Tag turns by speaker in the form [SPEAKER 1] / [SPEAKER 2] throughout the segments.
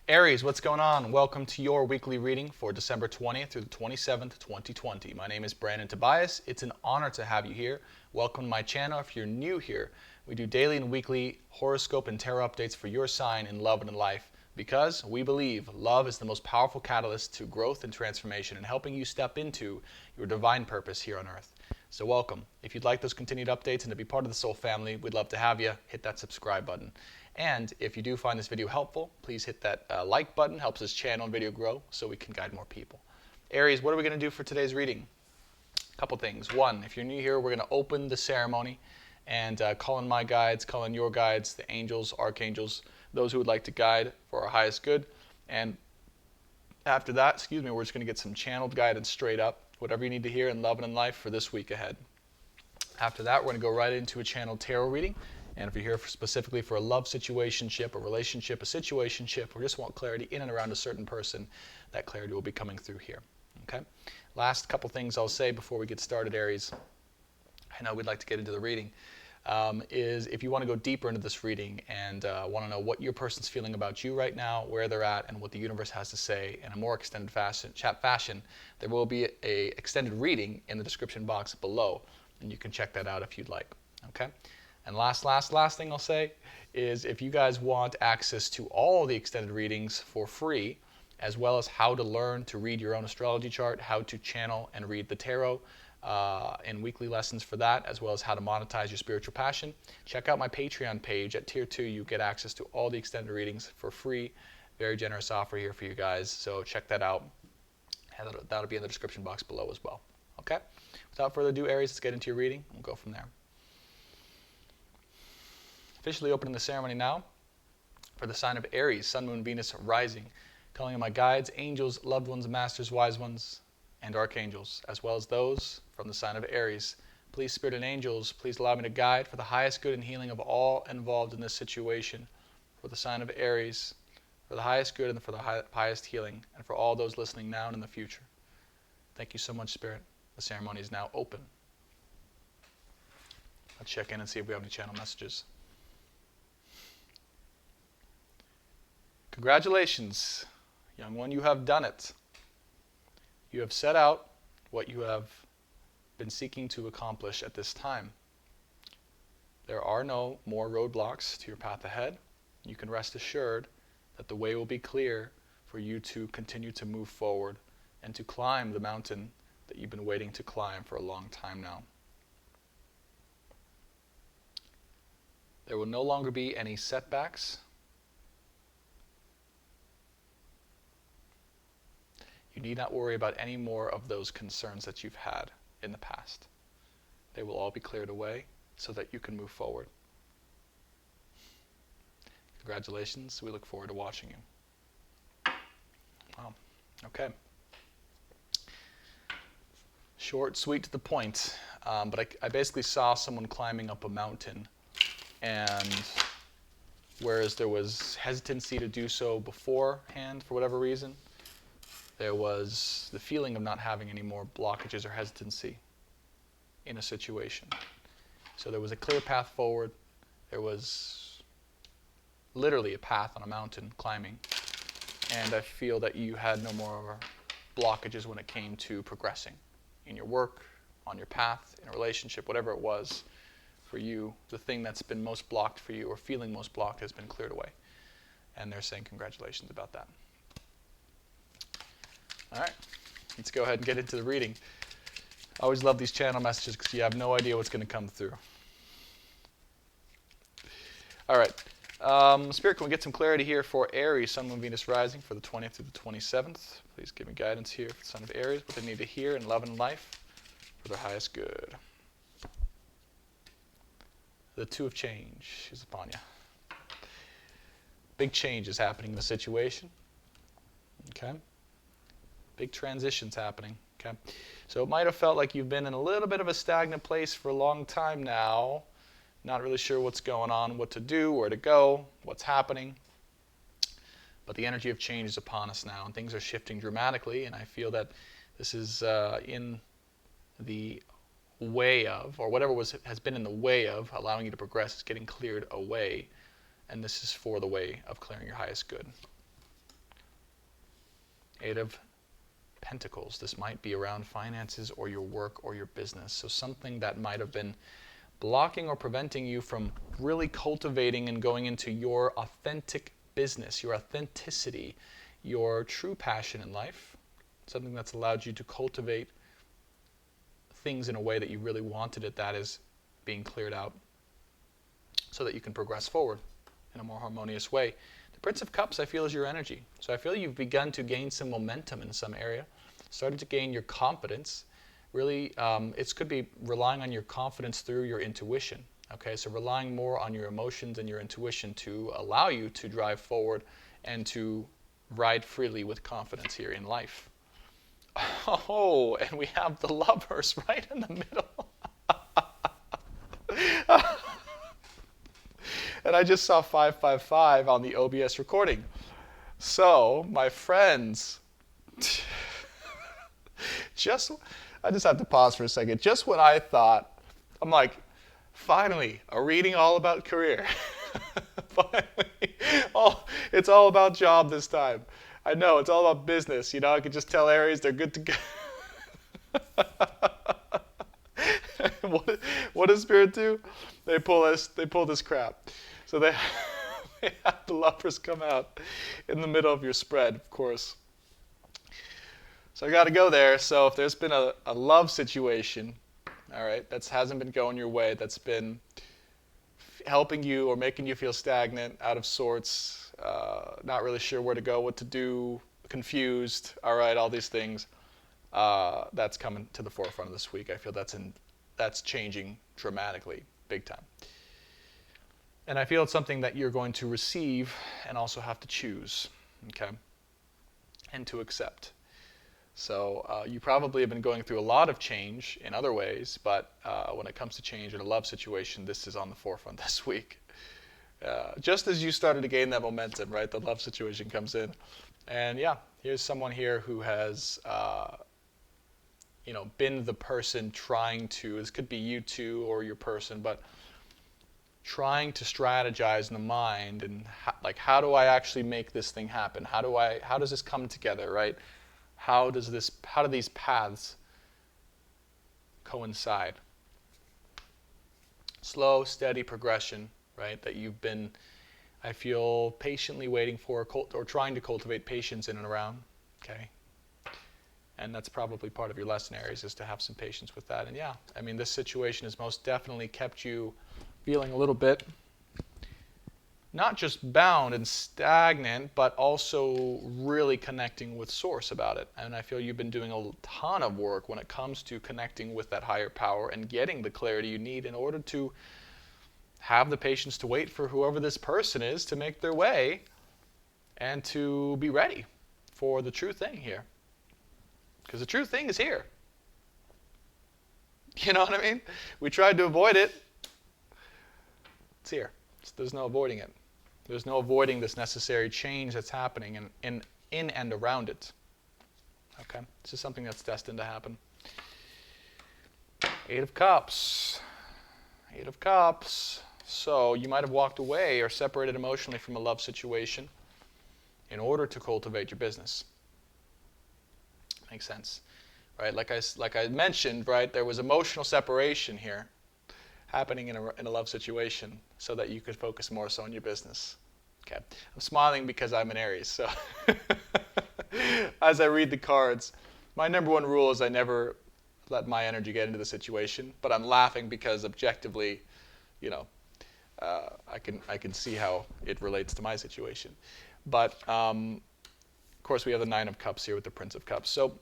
[SPEAKER 1] Aries, what's going on? Welcome to your weekly reading for December 20th through the 27th, 2020. My name is Brandon Tobias. It's an honor to have you here. Welcome to my channel. If you're new here, we do daily and weekly horoscope and tarot updates for your sign in love and in life because we believe love is the most powerful catalyst to growth and transformation and helping you step into your divine purpose here on earth. So welcome. If you'd like those continued updates and to be part of the Soul family, we'd love to have you. Hit that subscribe button. And if you do find this video helpful, please hit that like button. Helps this channel and video grow so we can guide more people. Aries, what are we going to do for today's reading? A couple things. One, if you're new here, we're going to open the ceremony and call in my guides, call in your guides, the angels, archangels, those who would like to guide for our highest good. And after that, we're just going to get some channeled guidance straight up, whatever you need to hear in love and in life for this week ahead. After that, we're going to go right into a channeled tarot reading. And if you're here specifically for a love situationship, a relationship, a situationship, or just want clarity in and around a certain person, that clarity will be coming through here. Okay? Last couple things I'll say before we get started, Aries. I know we'd like to get into the reading. Is if you want to go deeper into this reading and want to know what your person's feeling about you right now, where they're at, and what the universe has to say in a more extended chat fashion, there will be a extended reading in the description box below, and you can check that out if you'd like. Okay? And last thing I'll say is if you guys want access to all the extended readings for free, as well as how to learn to read your own astrology chart, how to channel and read the tarot, and weekly lessons for that, as well as how to monetize your spiritual passion, check out my Patreon page. At Tier 2, you get access to all the extended readings for free. Very generous offer here for you guys, so check that out. And that'll be in the description box below as well. Okay? Without further ado, Aries, let's get into your reading. We'll go from there. Officially opening the ceremony now for the sign of Aries, Sun, Moon, Venus, rising. Calling in my guides, angels, loved ones, masters, wise ones, and archangels, as well as those from the sign of Aries. Please, Spirit and angels, please allow me to guide for the highest good and healing of all involved in this situation, for the sign of Aries, for the highest good and for the highest healing, and for all those listening now and in the future. Thank you so much, Spirit. The ceremony is now open. Let's check in and see if we have any channel messages. Congratulations, young one, you have done it. You have set out what you have been seeking to accomplish at this time. There are no more roadblocks to your path ahead. You can rest assured that the way will be clear for you to continue to move forward and to climb the mountain that you've been waiting to climb for a long time now. There will no longer be any setbacks. You need not worry about any more of those concerns that you've had in the past. They will all be cleared away so that you can move forward. Congratulations. We look forward to watching you. Wow. Okay. Short, sweet, to the point. But I basically saw someone climbing up a mountain, and whereas there was hesitancy to do so beforehand for whatever reason, there was the feeling of not having any more blockages or hesitancy in a situation. So there was a clear path forward. There was literally a path on a mountain climbing. And I feel that you had no more blockages when it came to progressing in your work, on your path, in a relationship, whatever it was for you. The thing that's been most blocked for you or feeling most blocked has been cleared away. And they're saying congratulations about that. All right, let's go ahead and get into the reading. I always love these channel messages because you have no idea what's going to come through. All right, Spirit, can we get some clarity here for Aries, Sun, Moon, Venus, rising for the 20th through the 27th? Please give me guidance here for the sign of Aries, what they need to hear in love and life for their highest good. The Two of Change is upon you. Big change is happening in the situation. Okay. Big transitions happening. Okay. So it might have felt like you've been in a little bit of a stagnant place for a long time now. Not really sure what's going on, what to do, where to go, what's happening. But the energy of change is upon us now, and things are shifting dramatically, and I feel that this is in the way of, or whatever has been in the way of allowing you to progress is getting cleared away, and this is for the way of clearing your highest good. Eight of Pentacles. This might be around finances or your work or your business. So something that might have been blocking or preventing you from really cultivating and going into your authentic business, your authenticity, your true passion in life. Something that's allowed you to cultivate things in a way that you really wanted it, that is being cleared out so that you can progress forward in a more harmonious way. The Prince of Cups, I feel, is your energy. So I feel you've begun to gain some momentum in some area, started to gain your confidence. Really, it could be relying on your confidence through your intuition. Okay, so relying more on your emotions and your intuition to allow you to drive forward and to ride freely with confidence here in life. Oh, and we have the Lovers right in the middle. And I just saw 555 on the OBS recording. So, my friends, I just have to pause for a second. Just when I thought, I'm like, finally, a reading all about career. Finally, it's all about job this time. I know, it's all about business. You know, I could just tell Aries they're good to go. What does Spirit do? They pull this crap. So they have the Lovers come out in the middle of your spread, of course. So I got to go there. So if there's been a love situation, all right, that hasn't been going your way, that's been helping you or making you feel stagnant, out of sorts, not really sure where to go, what to do, confused, all right, all these things, that's coming to the forefront of this week. I feel that's changing dramatically, big time. And I feel it's something that you're going to receive and also have to choose, okay, and to accept. So you probably have been going through a lot of change in other ways, but when it comes to change in a love situation, this is on the forefront this week. Just as you started to gain that momentum, right, the love situation comes in. And yeah, here's someone here who has been the person trying to, this could be you too or your person, but trying to strategize in the mind and how do I actually make this thing happen? How does this come together, right? How do these paths coincide? Slow, steady progression, right? That you've been, I feel, patiently waiting for or trying to cultivate patience in and around, okay? And that's probably part of your lesson, Aries, is to have some patience with that. And yeah, I mean, this situation has most definitely kept you feeling a little bit not just bound and stagnant, but also really connecting with Source about it. And I feel you've been doing a ton of work when it comes to connecting with that higher power and getting the clarity you need in order to have the patience to wait for whoever this person is to make their way and to be ready for the true thing here. Because the true thing is here. You know what I mean? We tried to avoid it. It's here. There's no avoiding it. There's no avoiding this necessary change that's happening in and around it. Okay? This is something that's destined to happen. Eight of Cups. Eight of Cups. So you might have walked away or separated emotionally from a love situation in order to cultivate your business. Makes sense. Right? Like I mentioned, right, there was emotional separation here happening in a love situation so that you could focus more so on your business. Okay. I'm smiling because I'm an Aries, so as I read the cards, my number one rule is I never let my energy get into the situation, but I'm laughing because objectively, I can see how it relates to my situation. But of course we have the Nine of Cups here with the Prince of Cups. So,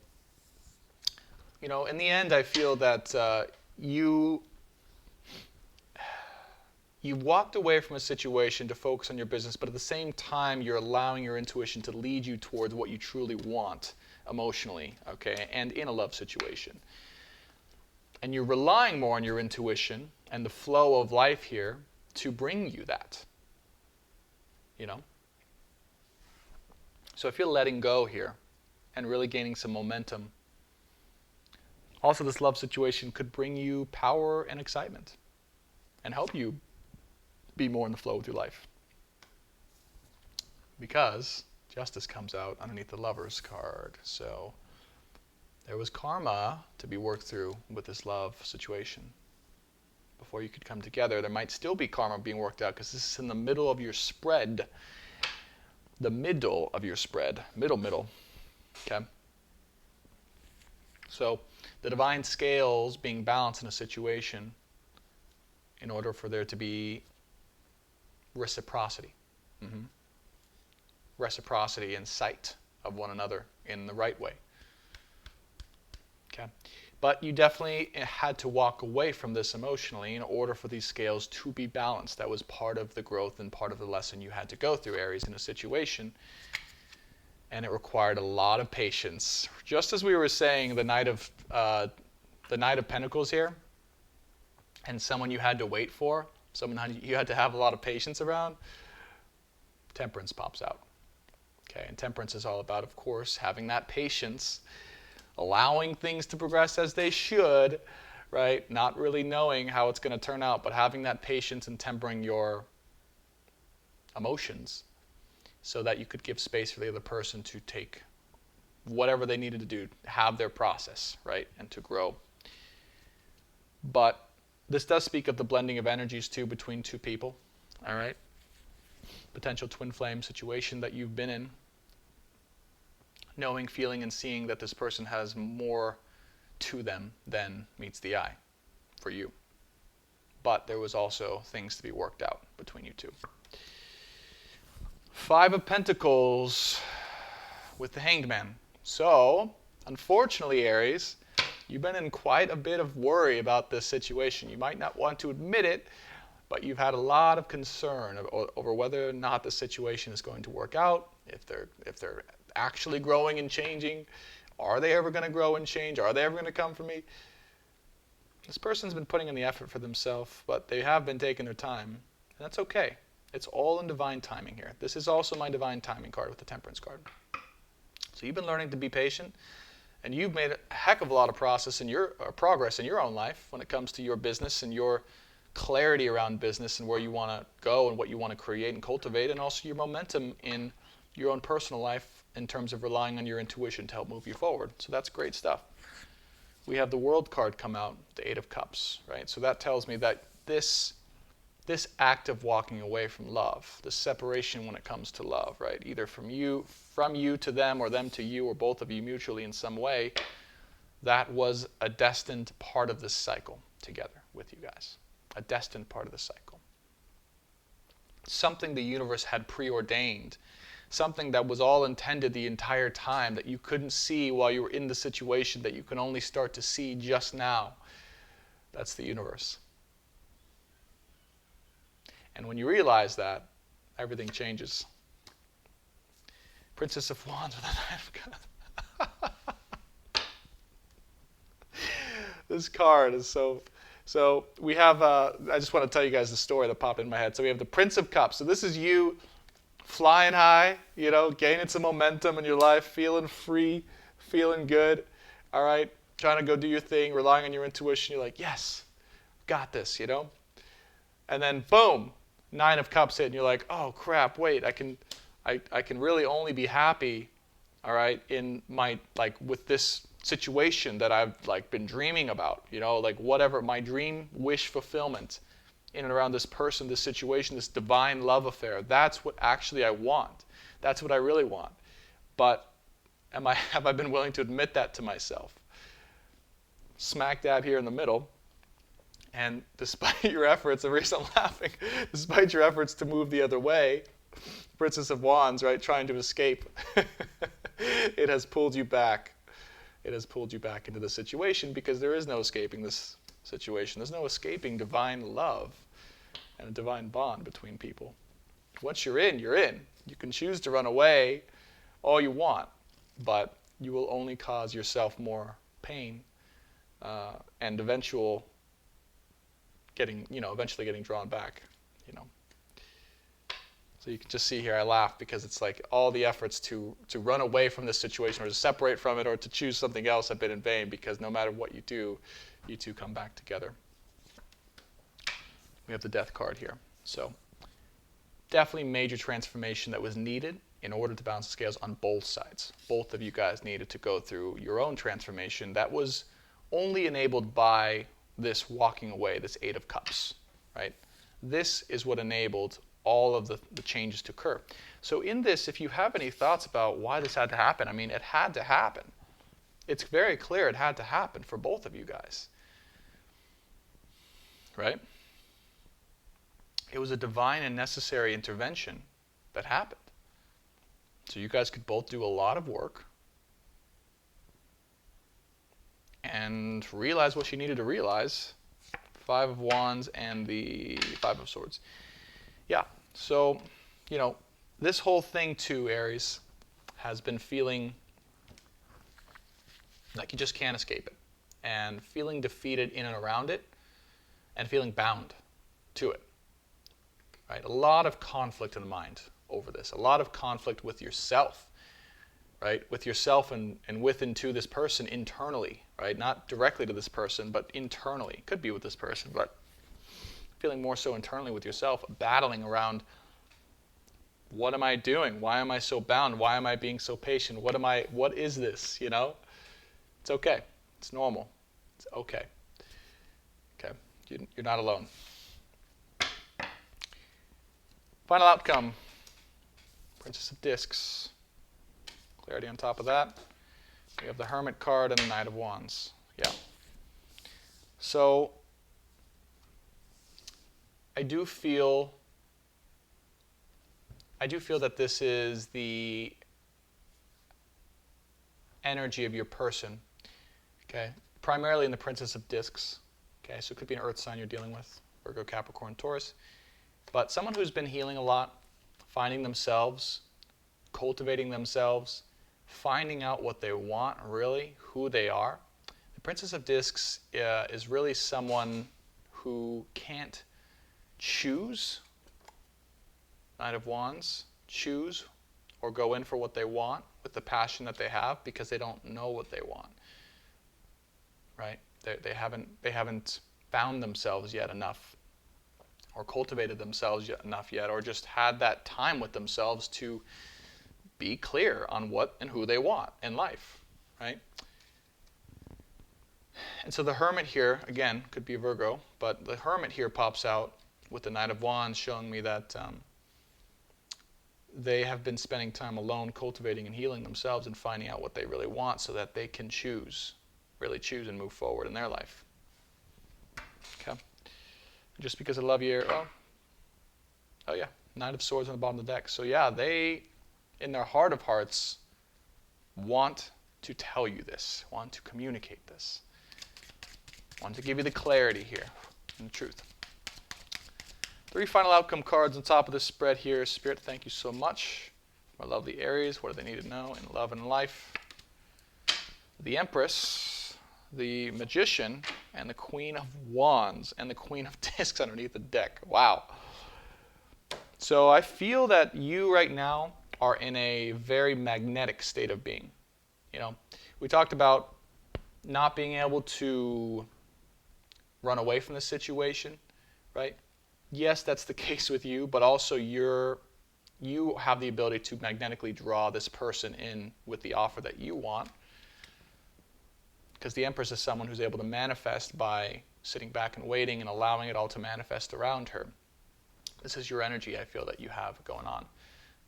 [SPEAKER 1] in the end I feel that you walked away from a situation to focus on your business, but at the same time, you're allowing your intuition to lead you towards what you truly want emotionally, okay, and in a love situation. And you're relying more on your intuition and the flow of life here to bring you that, So I feel letting go here and really gaining some momentum. Also, this love situation could bring you power and excitement and help you be more in the flow with your life. Because Justice comes out underneath the Lover's card. So there was karma to be worked through with this love situation. Before you could come together, there might still be karma being worked out because this is in the middle of your spread. The middle of your spread. Middle. Okay? So the divine scales being balanced in a situation in order for there to be reciprocity. Mm-hmm. Reciprocity and sight of one another in the right way. Okay? But you definitely had to walk away from this emotionally in order for these scales to be balanced. That was part of the growth and part of the lesson you had to go through, Aries, in a situation. And it required a lot of patience. Just as we were saying, the Knight of Pentacles here, and someone you had to wait for, someone you had to have a lot of patience around, Temperance pops out. Okay, and Temperance is all about, of course, having that patience, allowing things to progress as they should, right? Not really knowing how it's going to turn out, but having that patience and tempering your emotions so that you could give space for the other person to take whatever they needed to do, have their process, right? And to grow. But this does speak of the blending of energies too between two people, all right? Potential twin flame situation that you've been in. Knowing, feeling, and seeing that this person has more to them than meets the eye for you. But there was also things to be worked out between you two. Five of Pentacles with the Hanged Man. So, unfortunately, Aries, you've been in quite a bit of worry about this situation. You might not want to admit it, but you've had a lot of concern over whether or not the situation is going to work out, if they're actually growing and changing. Are they ever going to grow and change? Are they ever going to come for me? This person's been putting in the effort for themselves, but they have been taking their time. And that's okay. It's all in divine timing here. This is also my divine timing card with the Temperance card. So you've been learning to be patient, and you've made a heck of a lot of progress in your own life when it comes to your business and your clarity around business and where you want to go and what you want to create and cultivate, and also your momentum in your own personal life in terms of relying on your intuition to help move you forward. So that's great stuff. We have the World card come out, the Eight of Cups, right? So that tells me that this act of walking away from love, the separation when it comes to love, right? Either from you to them, or them to you, or both of you mutually in some way, that was a destined part of this cycle together with you guys. A destined part of the cycle. Something the universe had preordained. Something that was all intended the entire time that you couldn't see while you were in the situation, that you can only start to see just now. That's the universe. And when you realize that, everything changes. Princess of Wands with a Knight of Cups. This card is so we have, I just want to tell you guys the story that popped in my head. So we have the Prince of Cups. So this is you flying high, gaining some momentum in your life, feeling free, feeling good, all right? Trying to go do your thing, relying on your intuition. You're like, yes, got this, And then, boom, Nine of Cups hit, and you're like, oh, crap, wait, I can really only be happy, all right, in my, with this situation that I've, been dreaming about, whatever, my dream wish fulfillment in and around this person, this situation, this divine love affair. That's what actually I want. That's what I really want. But have I been willing to admit that to myself? Smack dab here in the middle. And despite your efforts, the reason I'm laughing, despite your efforts to move the other way, Princess of Wands, right, trying to escape, it has pulled you back. It has pulled you back into the situation because there is no escaping this situation. There's no escaping divine love and a divine bond between people. Once you're in, you're in. You can choose to run away all you want, but you will only cause yourself more pain and eventually getting drawn back, So you can just see here, I laugh because it's like all the efforts to run away from this situation or to separate from it or to choose something else have been in vain, because no matter what you do, you two come back together. We have the Death card here. So definitely major transformation that was needed in order to balance the scales on both sides. Both of you guys needed to go through your own transformation that was only enabled by this walking away, this Eight of Cups, right? This is what enabled all of the changes to occur. So in this, if you have any thoughts about why this had to happen, I mean, it had to happen. It's very clear it had to happen for both of you guys, right? It was a divine and necessary intervention that happened. So you guys could both do a lot of work and realize what you needed to realize. Five of Wands and the Five of Swords. Yeah, so, you know, this whole thing too, Aries, has been feeling like you just can't escape it. And feeling defeated in and around it, and feeling bound to it. Right? A lot of conflict in the mind over this. A lot of conflict with yourself. Right? With yourself and with and to this person internally. Right? Not directly to this person, but internally. Could be with this person, but feeling more so internally with yourself, battling around, what am I doing? Why am I so bound? Why am I being so patient? What is this? You know? It's okay. It's normal. It's okay. Okay. You're not alone. Final outcome. Princess of Discs. Clarity on top of that. We have the Hermit card and the Knight of Wands. Yeah. So, I do feel that this is the energy of your person. Okay, primarily in the Princess of Discs. Okay, so it could be an earth sign you're dealing with, Virgo, Capricorn, Taurus. But someone who's been healing a lot, finding themselves, cultivating themselves, finding out what they want, really, who they are. The Princess of Discs is really someone who can't choose, Knight of Wands, choose or go in for what they want with the passion that they have because they don't know what they want. Right? They haven't found themselves yet enough, or cultivated themselves enough yet, or just had that time with themselves to be clear on what and who they want in life, right? And so the Hermit here, again, could be Virgo, but the Hermit here pops out with the Knight of Wands, showing me that they have been spending time alone, cultivating and healing themselves and finding out what they really want so that they can choose, really choose and move forward in their life. Okay? Just because I love you, oh yeah, Knight of Swords on the bottom of the deck. So yeah, they, in their heart of hearts, want to tell you this, want to communicate this, want to give you the clarity here and the truth. 3 final outcome cards on top of this spread here. Spirit, thank you so much. My lovely Aries, what do they need to know in love and life? The Empress, the Magician, and the Queen of Wands, and the Queen of Discs underneath the deck. Wow. So I feel that you right now are in a very magnetic state of being. You know, we talked about not being able to run away from the situation, right? Yes, that's the case with you, but also you have the ability to magnetically draw this person in with the offer that you want. Because the Empress is someone who's able to manifest by sitting back and waiting and allowing it all to manifest around her. This is your energy I feel that you have going on.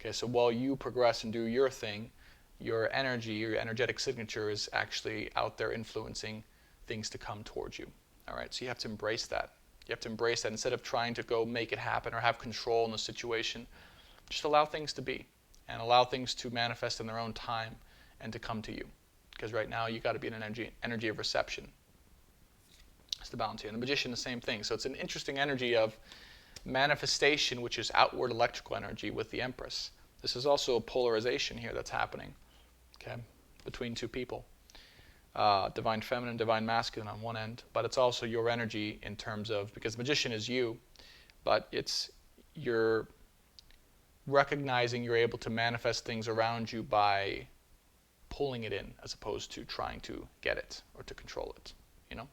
[SPEAKER 1] Okay, so while you progress and do your thing, your energy, your energetic signature is actually out there influencing things to come towards you. All right, so you have to embrace that. You have to embrace that instead of trying to go make it happen or have control in the situation. Just allow things to be and allow things to manifest in their own time and to come to you. Because right now you got to be in an energy of reception. That's the balance here. And the Magician, the same thing. So it's an interesting energy of manifestation, which is outward electrical energy with the Empress. This is also a polarization here that's happening, okay, between two people. Divine feminine, divine masculine on one end, but it's also your energy in terms of, because the Magician is you, but it's you're recognizing you're able to manifest things around you by pulling it in as opposed to trying to get it or to control it, you know?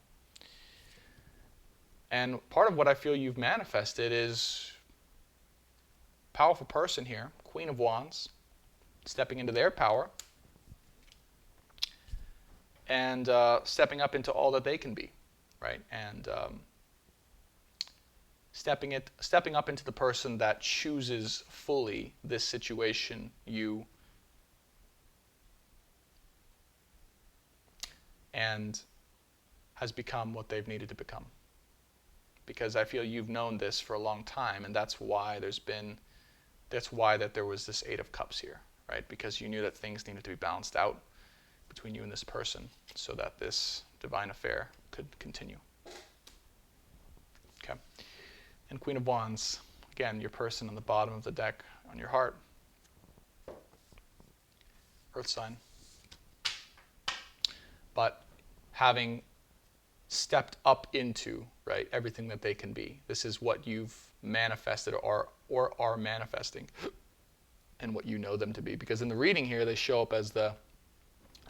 [SPEAKER 1] And part of what I feel you've manifested is powerful person here, Queen of Wands, stepping into their power and stepping up into all that they can be, right? And stepping up into the person that chooses fully this situation, you, and has become what they've needed to become. Because I feel you've known this for a long time, and that's why there was this Eight of Cups here, right? Because you knew that things needed to be balanced out between you and this person so that this divine affair could continue. Okay. And Queen of Wands, again, your person on the bottom of the deck on your heart. Earth sign. But having stepped up into, right, everything that they can be. This is what you've manifested or are manifesting and what you know them to be. Because in the reading here, they show up as the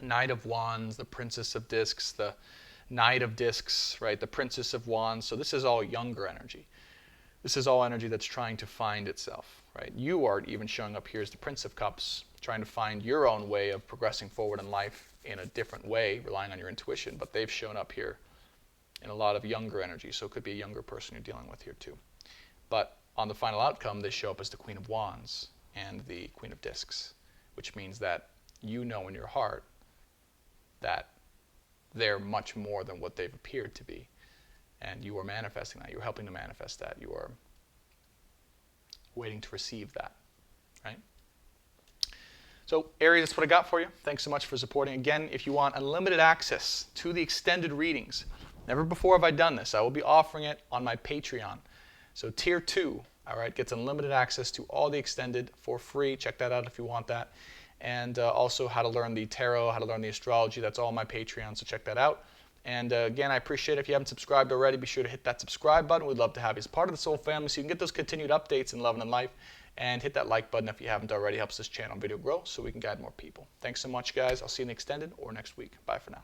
[SPEAKER 1] Knight of Wands, the Princess of Discs, the Knight of Discs, right, the Princess of Wands. So this is all younger energy. This is all energy that's trying to find itself, right? You are even showing up here as the Prince of Cups, trying to find your own way of progressing forward in life in a different way, relying on your intuition. But they've shown up here in a lot of younger energy, so it could be a younger person you're dealing with here too. But on the final outcome, they show up as the Queen of Wands and the Queen of Discs, which means that you know in your heart that they're much more than what they've appeared to be. And you are manifesting that. You're helping to manifest that. You are waiting to receive that, right? So, Aries, that's what I got for you. Thanks so much for supporting. Again, if you want unlimited access to the extended readings, never before have I done this. I will be offering it on my Patreon. So Tier 2, all right, gets unlimited access to all the extended for free. Check that out if you want that. And also how to learn the tarot, how to learn the astrology. That's all on my Patreon, so check that out. And again, I appreciate it. If you haven't subscribed already, be sure to hit that subscribe button. We'd love to have you as part of the Soul family so you can get those continued updates in love and in life. And hit that like button if you haven't already. Helps this channel and video grow so we can guide more people. Thanks so much, guys. I'll see you in the extended or next week. Bye for now.